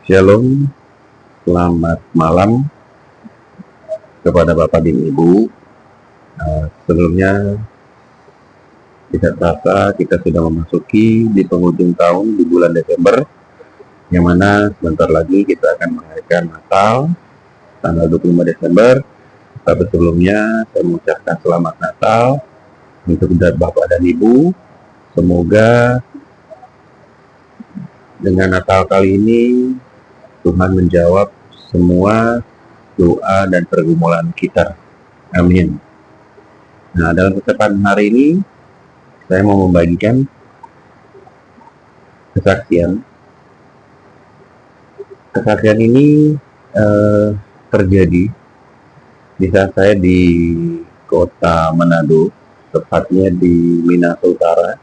Shalom, selamat malam kepada Bapak dan Ibu. Sebelumnya tidak terasa kita sudah memasuki di penghujung tahun di bulan Desember, yang mana sebentar lagi kita akan merayakan Natal tanggal 25 Desember. Tapi sebelumnya saya mengucapkan selamat Natal untuk Bapak dan Ibu. Semoga dengan Natal kali ini Tuhan menjawab semua doa dan pergumulan kita. Amin. Nah, dalam kesempatan hari ini saya mau membagikan kesaksian. Kesaksian ini terjadi di saat saya di kota Manado, tepatnya di Minahasa Utara.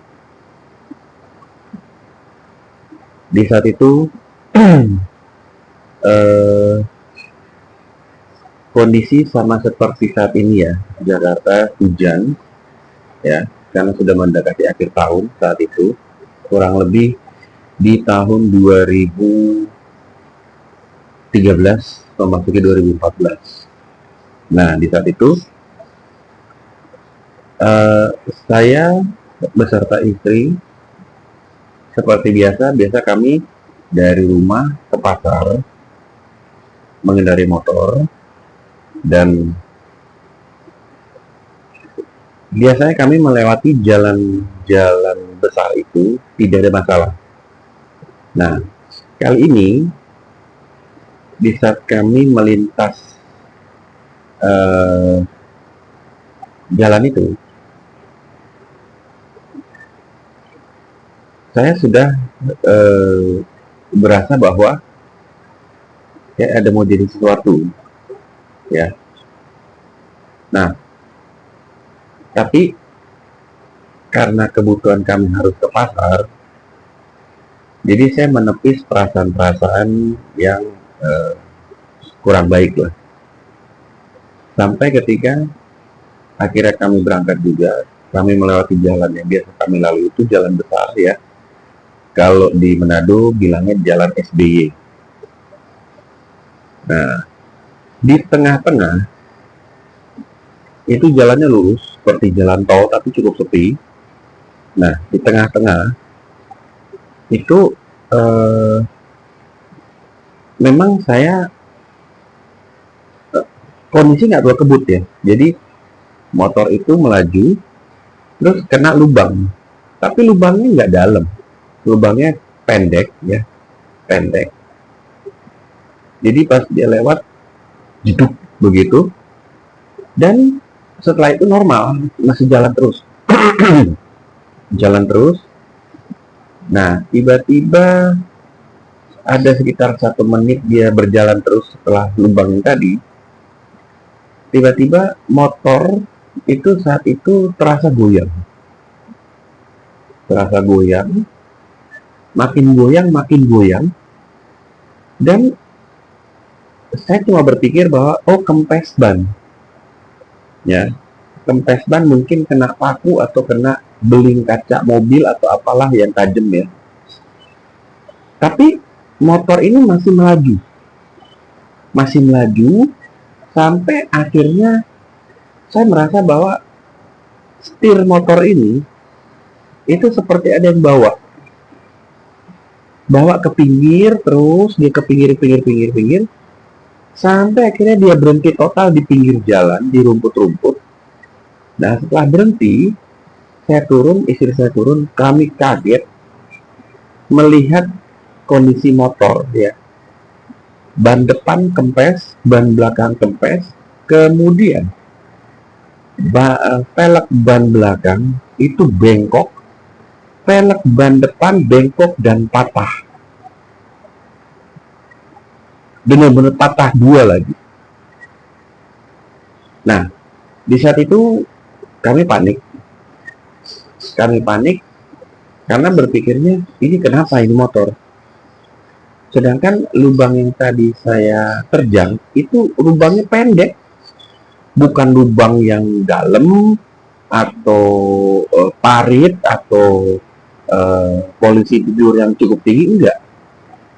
Di saat itu kondisi sama seperti saat ini ya, Jakarta hujan ya, karena sudah mendekati akhir tahun saat itu, kurang lebih di tahun 2013 memasuki 2014. Nah, di saat itu saya beserta istri seperti biasa kami dari rumah ke pasar mengendarai motor, dan biasanya kami melewati jalan-jalan besar itu tidak ada masalah. Nah, kali ini di saat kami melintas jalan itu, saya sudah berasa bahwa ya ada mau jadi sesuatu ya. Nah, tapi karena kebutuhan kami harus ke pasar, jadi saya menepis perasaan-perasaan yang kurang baik lah. Sampai ketika akhirnya kami berangkat juga, kami melewati jalan yang biasa kami lalui, itu jalan besar ya. Kalau di Manado bilangnya jalan SBY. Nah, di tengah-tengah itu jalannya lurus seperti jalan tol tapi cukup sepi. Nah, di tengah-tengah itu memang saya kondisi nggak tua kebut ya. Jadi motor itu melaju terus kena lubang, tapi lubangnya nggak dalam, lubangnya pendek ya, pendek. Jadi pas dia lewat jeduk begitu, dan setelah itu normal, masih jalan terus. Jalan terus. Nah, tiba-tiba ada sekitar 1 menit dia berjalan terus setelah lubang tadi. Tiba-tiba motor itu saat itu terasa goyang. Terasa goyang. Makin goyang. Dan saya cuma berpikir bahwa kempes ban. Ya, kempes ban mungkin kena paku atau kena beling kaca mobil atau apalah yang tajam ya. Tapi motor ini masih melaju sampai akhirnya saya merasa bahwa setir motor ini itu seperti ada yang bawa ke pinggir, terus dia ke pinggir sampai akhirnya dia berhenti total di pinggir jalan, di rumput-rumput. Nah, setelah berhenti, istri saya turun, kami kaget melihat kondisi motor ya. Ban depan kempes, ban belakang kempes, kemudian pelek ban belakang itu bengkok, pelek ban depan bengkok dan patah. Benar-benar patah 2 lagi. Nah, di saat itu kami panik karena berpikirnya ini kenapa ini motor. Sedangkan lubang yang tadi saya terjang itu lubangnya pendek, bukan lubang yang dalam atau parit atau polisi tidur yang cukup tinggi, enggak.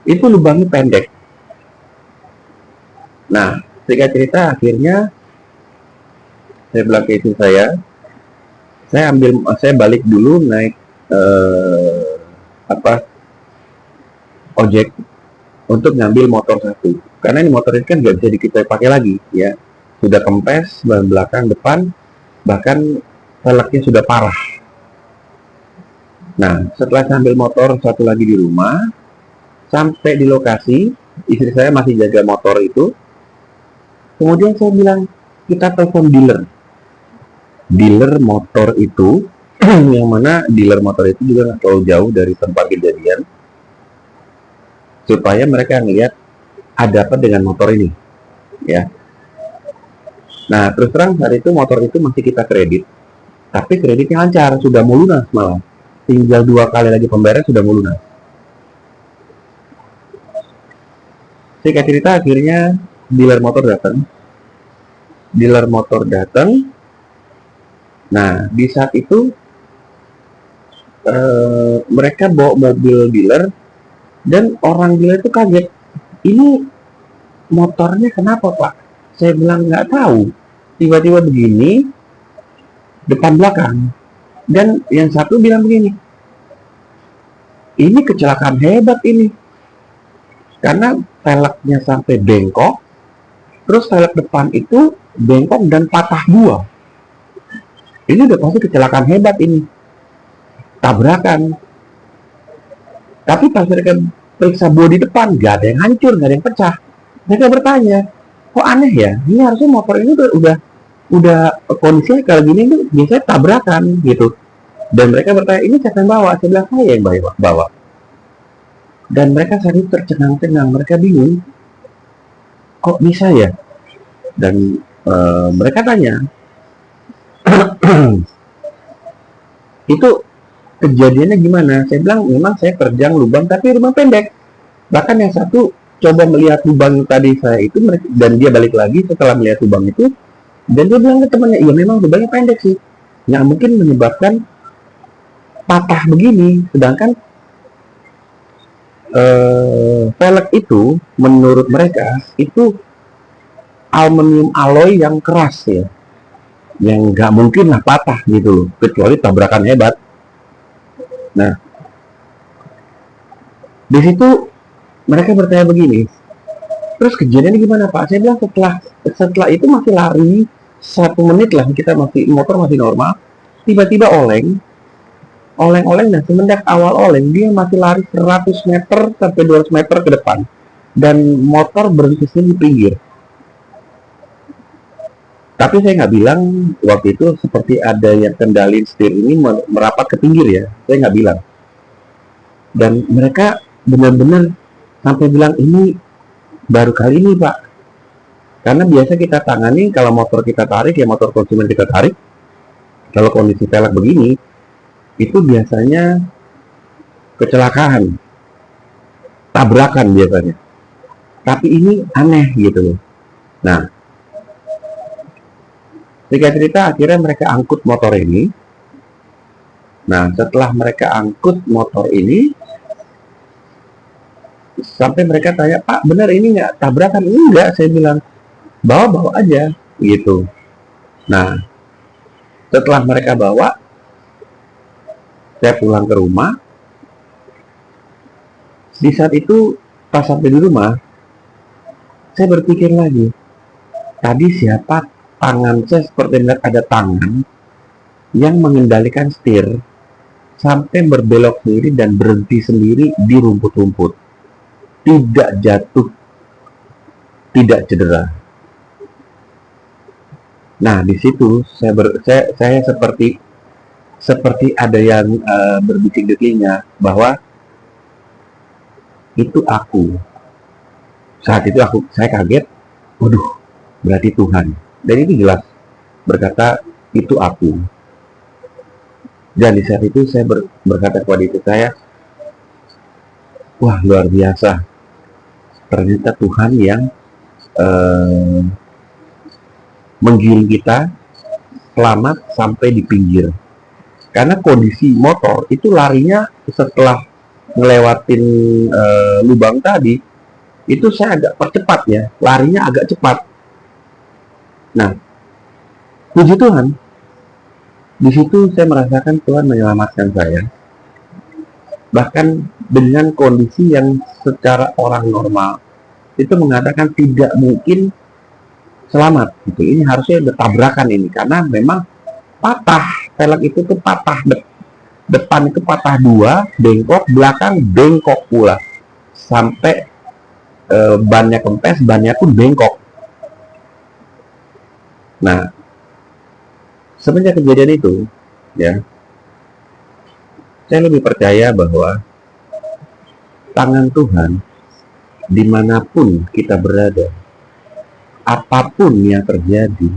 Itu lubangnya pendek. Nah, singkat cerita akhirnya saya bilang ke istri saya balik dulu naik apa ojek untuk ngambil motor satu. Karena ini motor ini kan nggak bisa kita pakai lagi, ya. Sudah kempes, ban belakang, depan, bahkan velgnya sudah parah. Nah, setelah sambil motor satu lagi di rumah, sampai di lokasi, istri saya masih jaga motor itu. Kemudian saya bilang, kita telepon dealer motor itu, yang mana dealer motor itu juga nggak terlalu jauh dari tempat kejadian, supaya mereka ngelihat ada apa dengan motor ini, ya. Nah, terus terang saat itu motor itu masih kita kredit, tapi kreditnya lancar, sudah mau lunas malah. Tinggal 2 kali lagi pembayaran sudah mau lunas. Singkat cerita akhirnya dealer motor datang. Nah, di saat itu mereka bawa mobil dealer dan orang dealer itu kaget. Ini motornya kenapa, Pak? Saya bilang nggak tahu. Tiba-tiba begini, depan belakang. Dan yang satu bilang begini, ini kecelakaan hebat ini. Karena velgnya sampai bengkok, terus velg depan itu bengkok dan patah 2. Ini udah pasti kecelakaan hebat ini. Tabrakan. Tapi pas mereka periksa bodi depan, nggak ada yang hancur, nggak ada yang pecah. Mereka bertanya, kok aneh ya? Ini harusnya motor ini udah kondisinya kalau gini tuh biasanya tabrakan gitu. Dan mereka bertanya, ini siapa yang bawa? Saya bilang, saya yang bawa. Dan mereka saat itu tercengang-cengang, mereka bingung, kok bisa ya? Dan mereka tanya, itu kejadiannya gimana? Saya bilang, memang saya terjang lubang, tapi lubang pendek. Bahkan yang satu coba melihat lubang tadi saya itu, dan dia balik lagi setelah melihat lubang itu, dan dia bilang ke temannya, iya memang lubangnya pendek sih, nggak mungkin menyebabkan patah begini. Sedangkan velg itu menurut mereka itu aluminium alloy yang keras ya, yang nggak mungkin lah patah gitu loh, kecuali tabrakan hebat. Nah, di situ mereka bertanya begini, terus kejadiannya gimana Pak? Saya bilang setelah itu masih lari 1 menit lah, kita motor masih normal, tiba-tiba oleng. Dan semenjak awal oleng dia masih lari 100 meter sampai 200 meter ke depan, dan motor berhenti di pinggir. Tapi saya nggak bilang waktu itu seperti ada yang kendali setir ini merapat ke pinggir ya, saya nggak bilang. Dan mereka benar-benar sampai bilang, ini baru kali ini Pak, karena biasa kita tangani kalau motor kita tarik, ya motor konsumen kita tarik, kalau kondisi velg begini itu biasanya kecelakaan, tabrakan biasanya. Tapi ini aneh gitu loh. Nah, singkat cerita akhirnya mereka angkut motor ini. Nah, setelah mereka angkut motor ini, sampai mereka tanya, Pak benar ini nggak tabrakan? Enggak, saya bilang, bawa aja gitu. Nah, setelah mereka bawa, saya pulang ke rumah. Di saat itu pas sampai di rumah, saya berpikir lagi, tadi siapa tangan saya seperti melihat ada tangan yang mengendalikan setir sampai berbelok sendiri dan berhenti sendiri di rumput-rumput, tidak jatuh, tidak cedera. Nah, di situ saya seperti ada yang berbisik di telinga bahwa itu aku. Saat itu saya kaget, waduh, berarti Tuhan. Dan itu jelas berkata, itu aku. Dan di saat itu saya berkata kepada istri saya, wah luar biasa. Ternyata Tuhan yang menggiring kita selamat sampai di pinggir. Karena kondisi motor itu larinya setelah ngelewatin lubang tadi, itu saya agak percepat ya, larinya agak cepat. Nah, puji Tuhan, di situ saya merasakan Tuhan menyelamatkan saya. Bahkan dengan kondisi yang secara orang normal itu mengatakan tidak mungkin selamat gitu. Ini harusnya bertabrakan ini karena memang patah, velg itu tuh patah, depan itu patah dua, bengkok, belakang bengkok pula sampai bannya kempes, bannya pun bengkok. Nah, semenjak kejadian itu ya, saya lebih percaya bahwa tangan Tuhan dimanapun kita berada, apapun yang terjadi,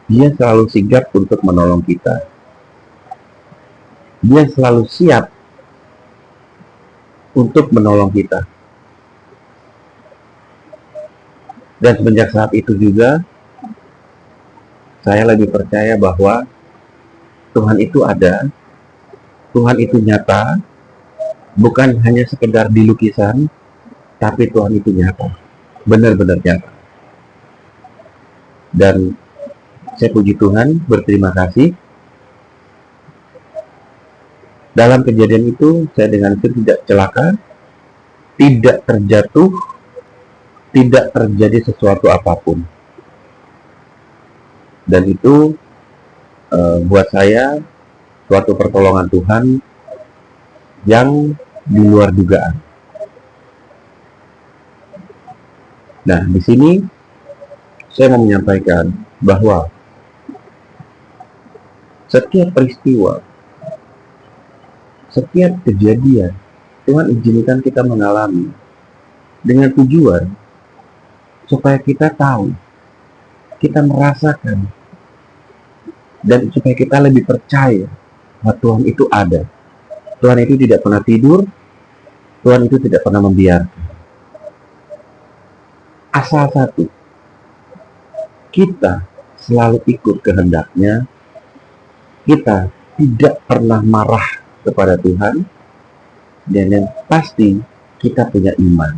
Dia selalu sigap untuk menolong kita. Dia selalu siap untuk menolong kita. Dan semenjak saat itu juga, saya lebih percaya bahwa Tuhan itu ada, Tuhan itu nyata, bukan hanya sekedar di lukisan, tapi Tuhan itu nyata, benar-benar nyata. Dan saya puji Tuhan, berterima kasih. Dalam kejadian itu, saya dengan itu tidak celaka, tidak terjatuh, tidak terjadi sesuatu apapun. Dan itu buat saya suatu pertolongan Tuhan yang di luar dugaan. Nah, di sini saya mau menyampaikan bahwa setiap peristiwa, setiap kejadian, Tuhan izinkan kita mengalami dengan tujuan supaya kita tahu, kita merasakan, dan supaya kita lebih percaya bahwa Tuhan itu ada. Tuhan itu tidak pernah tidur, Tuhan itu tidak pernah membiarkan. Asal satu, kita selalu ikut kehendaknya, kita tidak pernah marah kepada Tuhan, dan yang pasti kita punya iman.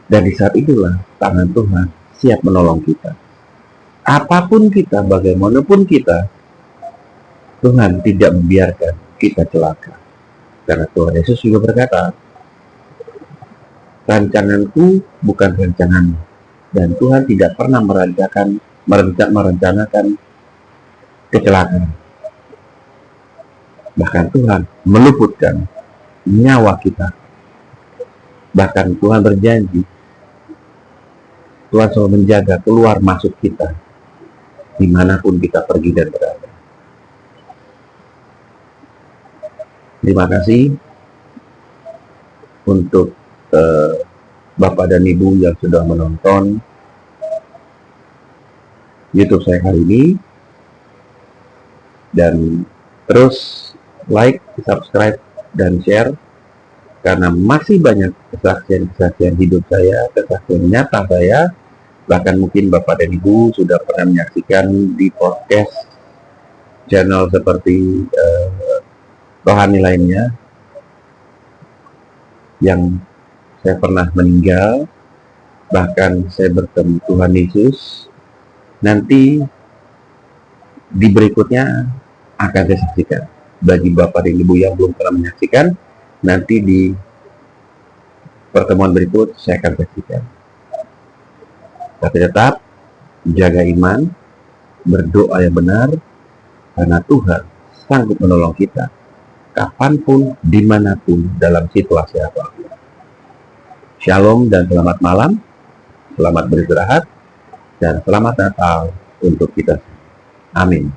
Dan di saat itulah tangan Tuhan siap menolong kita. Apapun kita, bagaimanapun kita, Tuhan tidak membiarkan kita celaka. Karena Tuhan Yesus juga berkata, rancanganku bukan rancanganmu. Dan Tuhan tidak pernah merencanakan kecelakaan. Bahkan Tuhan meluputkan nyawa kita. Bahkan Tuhan berjanji, Tuhan selalu menjaga keluar masuk kita dimanapun kita pergi dan berada. Terima kasih untuk Bapak dan Ibu yang sudah menonton YouTube saya hari ini, dan terus like, subscribe, dan share karena masih banyak kesaksian-kesaksian hidup saya, kesaksian nyata saya. Bahkan mungkin Bapak dan Ibu sudah pernah menyaksikan di podcast channel seperti rohani lainnya yang saya pernah meninggal, bahkan saya bertemu Tuhan Yesus. Nanti di berikutnya akan saya saksikan. Bagi Bapak dan Ibu yang belum pernah menyaksikan, nanti di pertemuan berikut saya akan saksikan. Tapi tetap jaga iman, berdoa yang benar, karena Tuhan sanggup menolong kita kapanpun, dimanapun, dalam situasi apapun. Shalom dan selamat malam, selamat beristirahat, dan selamat Natal untuk kita. Amin.